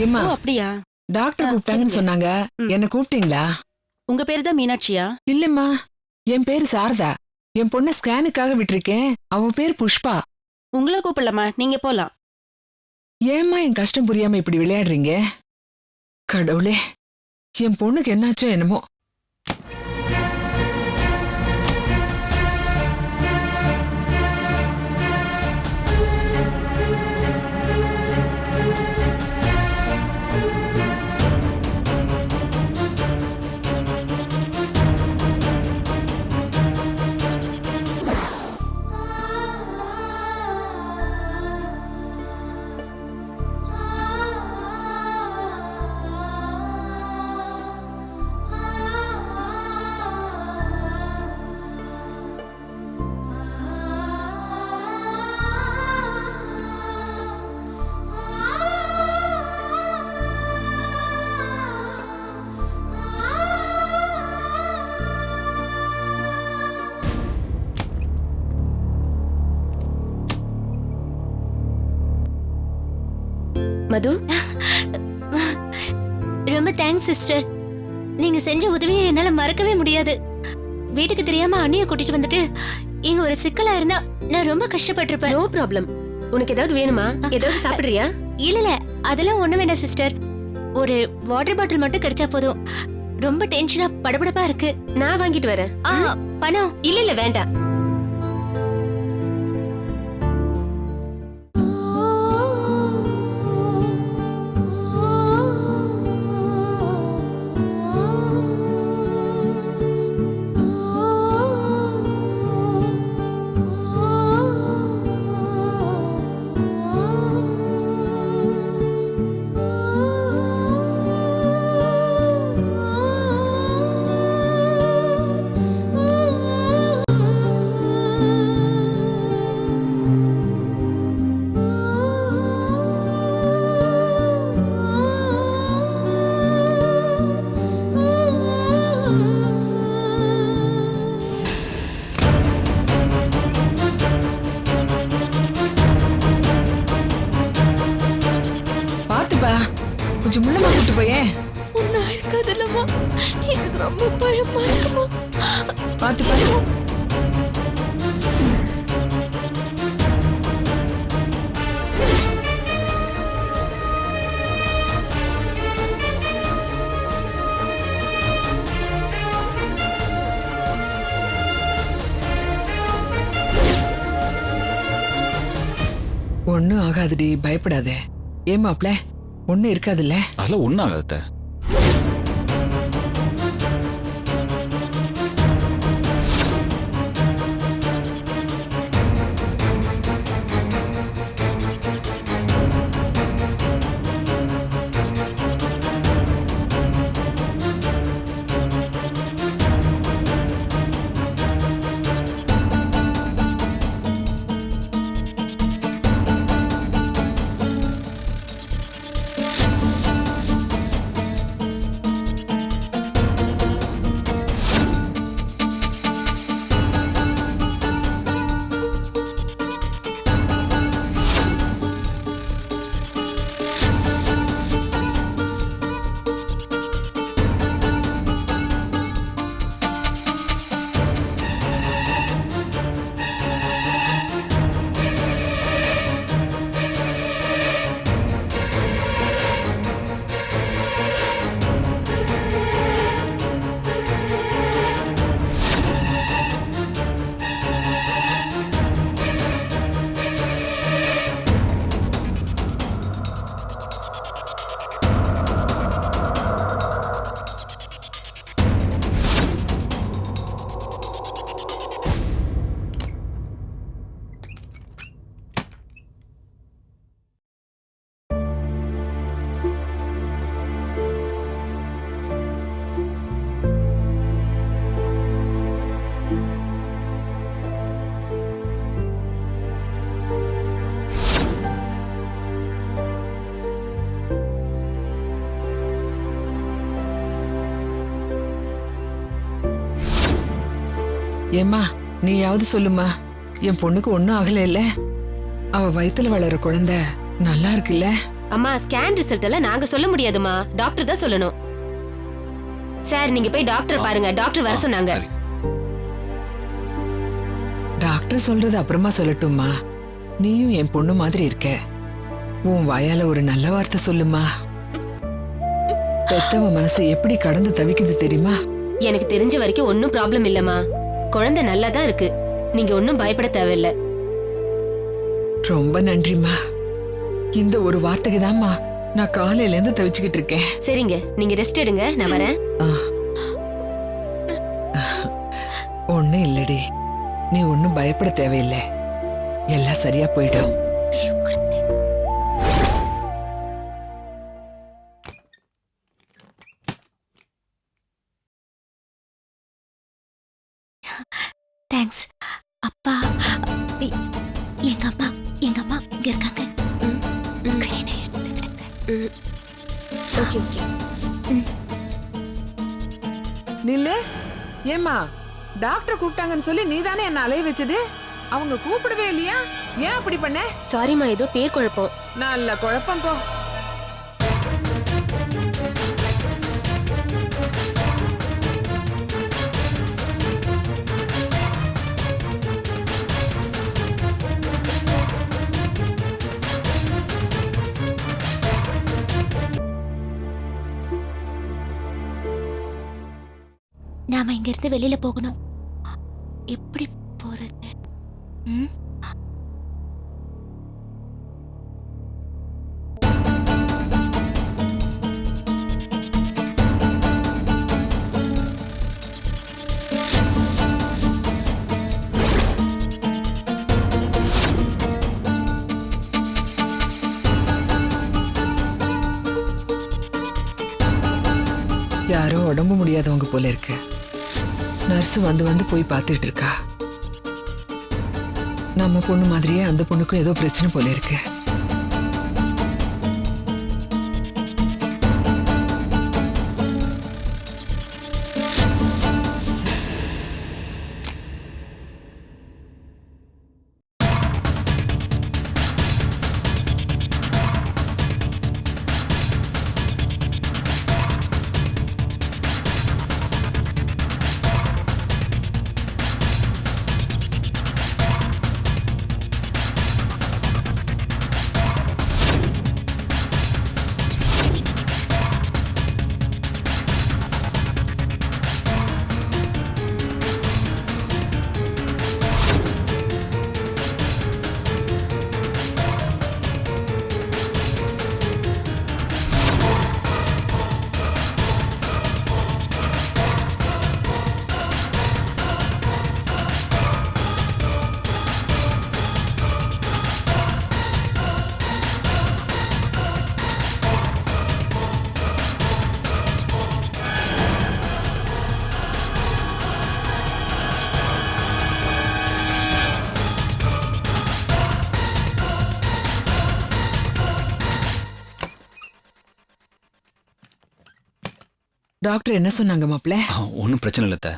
ஏம்மா, ஓ அப்படியா? டாக்டர் கூப்பிட்டாங்கன்னு சொன்னாங்க. என்ன கூப்பிட்டீங்களா? உங்க பேரு தான் மீனாட்சியா? இல்லம்மா, என் பேரு சாரதா. என் பொண்ண ஸ்கேனுக்காக விட்டிருக்கேன். அவ பேர் புஷ்பா. உங்களை கூப்பிடலாமா, நீங்க போலாம். ஏம்மா என் கஷ்டம் புரியாம இப்படி விளையாடுறீங்க? கடவுளே, என் பொண்ணுக்கு என்னாச்சோ என்னமோ. மது, ரொம்ப தேங்க்ஸ் சிஸ்டர். நீங்க செஞ்ச உதவியை என்னால மறக்கவே முடியாது. வீட்டுக்கு தெரியாம அண்ணிய கூட்டிட்டு வந்துட்டு இங்க ஒரு சிக்கலா இருந்தா நான் ரொம்ப கஷ்டப்பட்டிருப்பேன். No problem. உனக்கு ஏதாவது வேணுமா? ஏதாவது சாப்பிடுறியா? இல்ல அதெல்லாம் ஒண்ணு வேண்டாம் சிஸ்டர். ஒரு வாட்டர் பாட்டில் மட்டும் கிடைச்சா போதும். ரொம்ப டென்ஷனா படபடப்பா இருக்கு. நான் வாங்கிட்டு வரேன். பணம் இல்ல வேண்டாம். கொஞ்சம் முள்ளமா கூட்டு போயேன். ஒன்னும் இருக்காதுல்லம்மா, எனக்கு ரொம்ப பயமா இருக்குமா. பாத்து பாத்து. ஒண்ணும் ஆகாதுடி, பயப்படாதே. ஏமாப்ல ஒண்ணு இருக்காதுல்ல? அதெல்லாம் ஒண்ணும் ஆகாத. ஏம்மா, நீயாவது சொல்லுமா, என் பொண்ணுக்கு ஒன்னும் ஆகல இல்ல? அவ வயித்துல வளர குழந்தை நல்லா இருக்குல்ல? அம்மா ஸ்கேன் ரிசல்ட் எல்லாம் நாங்க சொல்ல முடியாதுமா, டாக்டர் தான் சொல்லணும். சார் நீங்க போய் டாக்டர் பாருங்க, டாக்டர் வர சொன்னாங்க. சரி. டாக்டர் சொல்றது அப்புறமா சொல்லட்டும்மா. நீயும் என் பொண்ணு மாதிரி இருக்க. உன் வாயால ஒரு நல்ல வார்த்தை சொல்லுமா. பெத்தவ மனசு எப்படி கடந்து தவிக்குது தெரியுமா? எனக்கு தெரிஞ்ச வரைக்கும் ஒன்னும் ப்ராப்ளம் இல்லம்மா, குழந்தை நல்லா தான் இருக்கு. நீங்க ஒன்னும் பயப்பட தேவையில்லை. ரொம்ப நன்றிம்மா. இந்த ஒரு வார்த்தைக்கு தான்மா நான் காலையில இருந்து தவிச்சுக்கிட்டு இருக்கேன். சரிங்க, நீங்க ரெஸ்ட் எடுங்க, நான் வரேன். ஒண்ணும் இல்லடி, நீ ஒன்னும் பயப்பட தேவையில்லை. எல்லாம் சரியா போயிடும். தேங்க்ஸ். அப்பா எ- எங்க அம்மா இங்க இருக்காங்க. ஸ்கிரீனை எடுத்து விடுங்க. Okay okay. நில்லு. ஏம்மா, டாக்டர் கூப்பிட்டாங்கன்னு சொல்லி நீதானே என்ன அலைய வச்சது? அவங்க கூப்பிடவே இல்லையா? ஏன் அப்படி பண்ண? சாரிம்மா, ஏதோ பேர் குழப்பம். நல்ல குழப்பம் போ. நாம இங்க இருந்து வெளியில போகணும். எப்படி போறது? ம்? யாரோ உடம்பு முடியாதவங்க போல இருக்கு. நர்ஸ் வந்து வந்து போய் பார்த்துட்டு இருக்கா. நம்ம பொண்ணு மாதிரியே அந்த பொண்ணுக்கும் ஏதோ பிரச்சனை போல இருக்கு. டாக்டர் என்ன சொன்னாங்க மாப்ள? ஒன்றும் பிரச்சனை இல்லை அத்தை.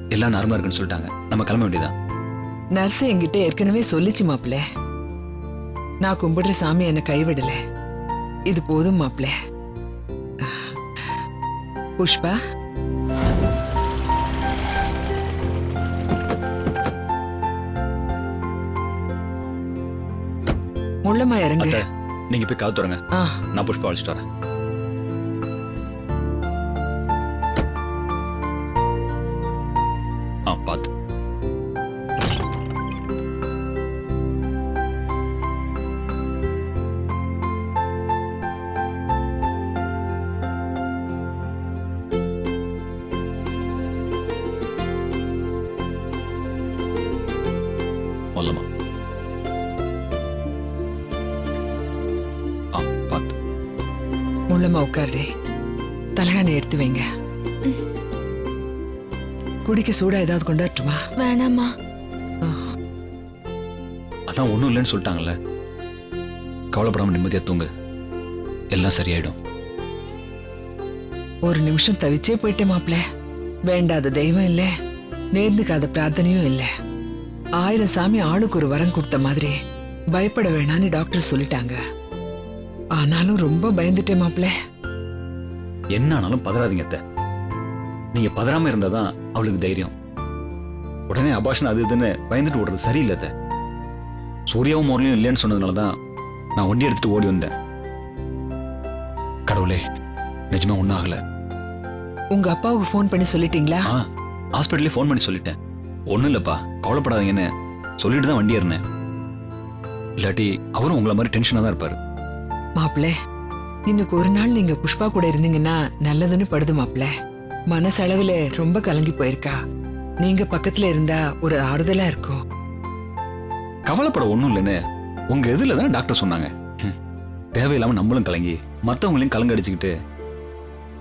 எல்லாம் நார்மலா இருக்குன்னு சொல்லிட்டாங்க. நம்ம கிளம்ப வேண்டியதான். நர்ஸ் என்கிட்ட ஏற்கனவே சொல்லிச்சு மாப்ள. நான் கும்பிடுற சாமி என்னை கைவிடல. இது போதும் மாப்ள. புஷ்பா, முள்ளமா இறங்கு. அத்தை, நீங்க போய் காத்து வரங்க. ஆ, நான் புஷ்பா அழைச்சிட்டு வரேன். பார்த்து. மொல்லமா. பார்த்து. முள்ளமா உட்காரு. தலகாணி எடுத்து வைங்க. குடிக்க சூடா ஏதாவது கொண்டாட்டுமா? வேணாமா. அதான் ஒன்றும் இல்லைன்னு சொல்லிட்டாங்கல்ல. கவலைப்படாம நிம்மதியா தூங்கு. எல்லாம் சரியாயிடும். ஒரு நிமிஷம் தவிச்சே போயிட்டேன் மாப்ள. வேண்டாத தெய்வம் இல்ல, நேர்ந்துக்காத பிரார்த்தனையும் இல்ல. 1000 சாமி ஆளுக்கு ஒரு வரம் கொடுத்த மாதிரி பயப்பட வேணான்னு டாக்டர் சொல்லிட்டாங்க. ஆனாலும் ரொம்ப பயந்துட்டேன் மாப்ள. என்ன ஆனாலும் பதறாதீங்க அத்தை. நீங்க பதறாம இருந்தாதான் அவளுக்கு தைரியம். உடனே அபாஷன் அது இதுன்னு பயந்துட்டு ஓடுறது சரியில்லை அத்தை. சூர்யாவும் முரளியும் இல்லைன்னு சொன்னதுனாலதான் நான் வண்டி எடுத்துட்டு ஓடி வந்தேன். கடவுளே, நிஜமா ஒன்றும் ஆகல. உங்க அப்பாவுக்கு ஃபோன் பண்ணி சொல்லிட்டீங்களா? ஹாஸ்பிட்டலே ஃபோன் பண்ணி சொல்லிட்டேன். ஒன்றும் இல்லைப்பா, கவலைப்படாதீங்கன்னு சொல்லிட்டு தான் வண்டி ஏறினேன். இல்லாட்டி அவரும் உங்களை மாதிரி டென்ஷனாக தான் இருப்பாரு. மாப்பிள்ள, இன்னைக்கு ஒரு நாள் நீங்க புஷ்பா கூட இருந்தீங்கன்னா நல்லதுன்னு படுது மாப்பிள்ள. மனசளவுல ரொம்ப கலங்கி போயிருக்கா. நீங்க பக்கத்துல இருந்தா ஒரு ஆறுதலா இருக்கும். கவலைப்பட ஒன்றும் இல்லைன்னு உங்க எதிரில தான் டாக்டர் சொன்னாங்க. தேவையில்லாம நம்மளும் கலங்கி மற்றவங்களையும் கலங்க அடிச்சுக்கிட்டு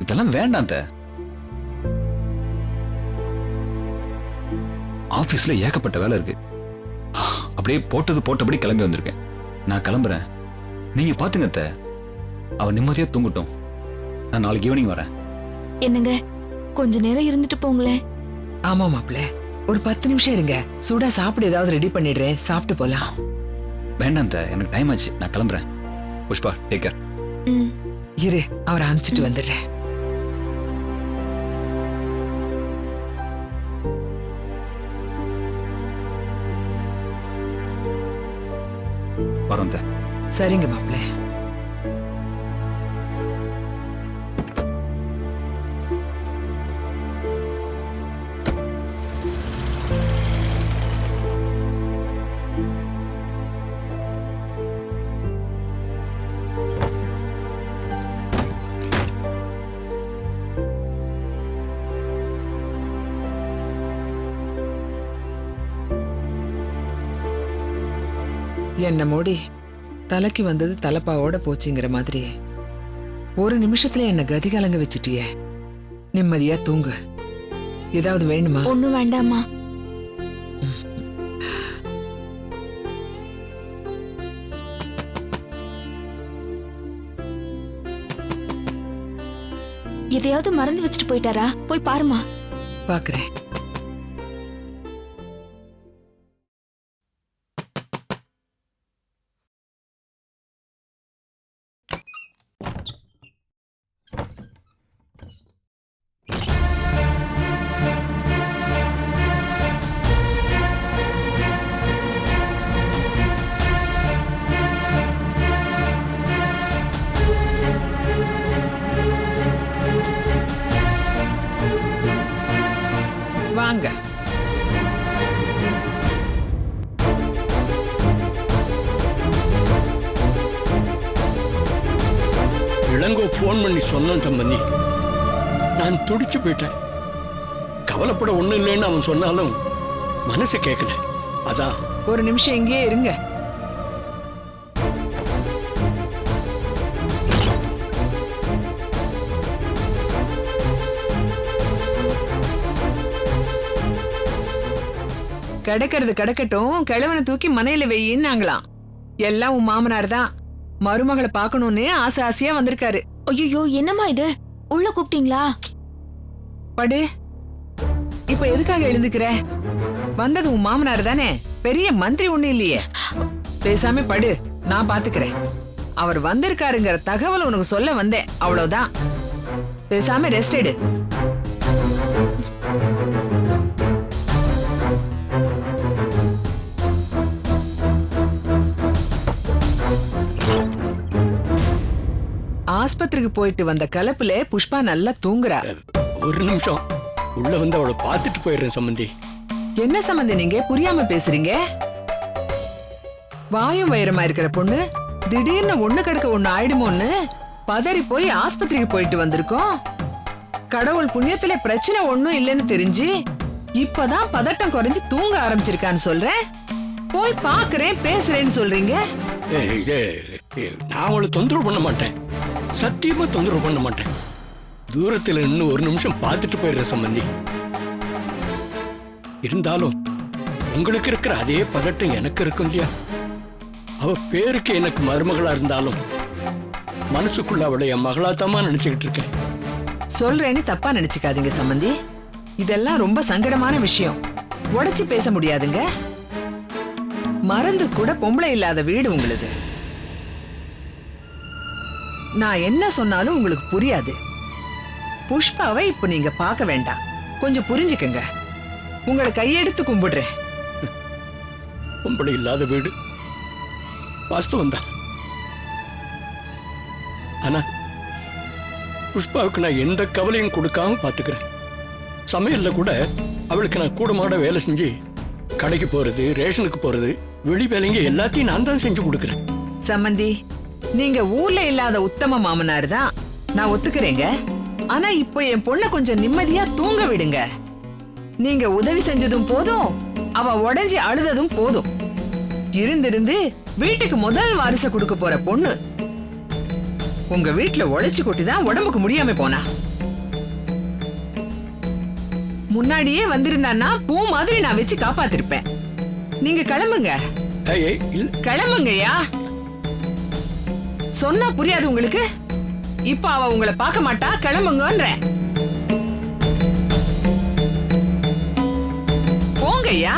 இதெல்லாம் வேண்டாம். ஆபீஸ்ல ஏகப்பட்ட வேலை இருக்கு. அப்படியே போட்டபடி கிளம்பி வந்திருக்கேன். நான் கிளம்புறேன், நீங்க பாத்துங்க அத்தை. அவ நிம்மதியா தூங்கட்டும். நான் நாளைக்கு ஈவினிங் வரேன். என்னங்க, கொஞ்ச நேரம் இருந்துட்டு போங்களேன். ஆமா மாப்பிள்ள, ஒரு 10 நிமிஷம் இருங்க. சூடா சாப்பிட ஏதாவது ரெடி பண்ணிடுறேன், சாப்பிட்டு போலாம். வேண்டாம் அத்தை, எனக்கு டைம் ஆச்சு. நான் கிளம்புறேன். Pushpa, take care. இரு, அவரை அனுப்பிச்சிட்டு வந்துடுறேன். வரோம் அத்தை. சரிங்க மாப்பிள்ள. என்ன மோடி, தலைக்கு வந்தது தலப்பாவோட போச்சுங்கிற மாதிரி ஒரு நிமிஷத்துல என்ன கதி கலங்க வச்சிட்டியே. நிம்மதியா தூங்கு. ஏதாவது வேணுமா? ஒண்ணும் வேண்டாமா. எதையாவது மறந்து வச்சுட்டு போயிட்டாரா? போய் பாருமா. பாக்குறேன். வாங்க. இளங்கோ போன் பண்ணி சொன்னான் தம்பி. நான் துடிச்சு போயிட்டேன். கவலைப்பட ஒண்ணும் இல்லைன்னு அவன் சொன்னாலும் மனசு கேட்கல. அதான். ஒரு நிமிஷம் இங்கேயே இருங்க. கிடக்கிறது கிடக்கட்டும், கிழவனை தூக்கி மனையில வெயின்னாங்களாம். எல்லாம் உன் மாமனார் தான். மருமகளை பாக்கணும்னு ஆசை ஆசையா வந்திருக்காரு. ஐயோ, என்னம்மா இது? உள்ள கூப்பிட்டீங்களா? படு. இப்ப எதுக்காக எழுந்துக்கிற? வந்தது உன் மாமனார் தானே, பெரிய மந்திரி ஒண்ணு இல்லையே. பேசாம படு, நான் பாத்துக்கிறேன். அவர் வந்திருக்காருங்கிற தகவல் உனக்கு சொல்ல வந்தேன், அவ்வளவுதான். பேசாம ரெஸ்ட் எடு. ஆஸ்பத்திரிக்கு போயிட்டு வந்த கலப்புல புஷ்பா நல்லா தூங்குறா. ஒரு நிமிஷம் உள்ள வந்து அவளை பார்த்துட்டு போயிடுறேன் சம்பந்தி. என்ன சம்பந்தி நீங்க புரியாம பேசுறீங்க? வாயும் வயிறமா இருக்கிற பொண்ணு திடீர்னு ஒண்ணு கிடக்க ஒண்ணு ஆயிடுமோன்னு பதறி போய் ஆஸ்பத்திரிக்கு போயிட்டு வந்திருக்கோம். கடவுள் புண்ணியத்துல பிரச்சனை ஒண்ணும் இல்லைன்னு தெரிஞ்சு இப்பதான் பதட்டம் குறைஞ்சு தூங்க ஆரம்பிச்சிருக்கான்னு சொல்றேன். போய் பாக்குறேன் பேசுறேன்னு சொல்றீங்க. நான் அவளை தொந்தரவு பண்ண மாட்டேன், சத்தியமா தொந்தரவு பண்ண மாட்டேன். தூரத்துல இன்னும் ஒரு நிமிஷம் பார்த்துட்டு போயிடுற சம்பந்தி. இருந்தாலும் உங்களுக்கு இருக்கிற அதே பதட்டம் எனக்கு இருக்கும் இல்லையா? அவ பேருக்கு எனக்கு மருமகளா இருந்தாலும் மனசுக்குள்ள அவளை என் மகளாத்தாமா நினைச்சுக்கிட்டு இருக்கேன். சொல்றேன்னு தப்பா நினைச்சுக்காதீங்க சம்பந்தி. இதெல்லாம் ரொம்ப சங்கடமான விஷயம், உடைச்சு பேச முடியாதுங்க. மறந்து கூட பொம்பளை இல்லாத வீடு உங்களுது. நான் என்ன சொன்னாலும் உங்களுக்கு புரியாது. புஷ்பாவை இப்ப நீங்க பார்க்க வேண்டாம், கொஞ்சம் புரிஞ்சுக்கங்க. உங்களை கையெடுத்து கும்பிடுறேன். பொம்பளை இல்லாத வீடு வாஸ்தவம் தான். ஆனா புஷ்பாவுக்கு நான் எந்த கவலையும் கொடுக்காம பாத்துக்கிறேன். சமையல்ல கூட அவளுக்கு நான் கூடமாட வேலை செஞ்சு கடைக்கு போறது, ரேஷனுக்கு போறது, வெளி வேலைங்க எல்லாத்தையும் நான் தான் செஞ்சு கொடுக்குறேன். சம்மந்தி, நீங்க ஊர்ல இல்லாத உத்தம மாமனார் தான், நான் ஒத்துக்கிறேங்க. ஆனா இப்போ என் பொண்ணை கொஞ்சம் நிம்மதியா தூங்க விடுங்க. நீங்க உதவி செஞ்சதும் போதும், அவ உடைஞ்சி அழுததும் போதும். இருந்திருந்து வீட்டுக்கு முதல் வாரிசை கொடுக்க போற பொண்ணு உங்க வீட்டுல உழைச்சு கொட்டிதான் உடம்புக்கு முடியாம போனா. முன்னாடியே வந்திருந்தான்னா பூ மாதிரி நான் வச்சு காப்பாத்திருப்பேன். நீங்க கிளம்புங்க. கிளம்புங்கய்யா. சொன்னா புரியாது உங்களுக்கு. இப்ப அவ உங்களை பார்க்க மாட்டா, கிளம்புங்கன்ற. போங்கய்யா.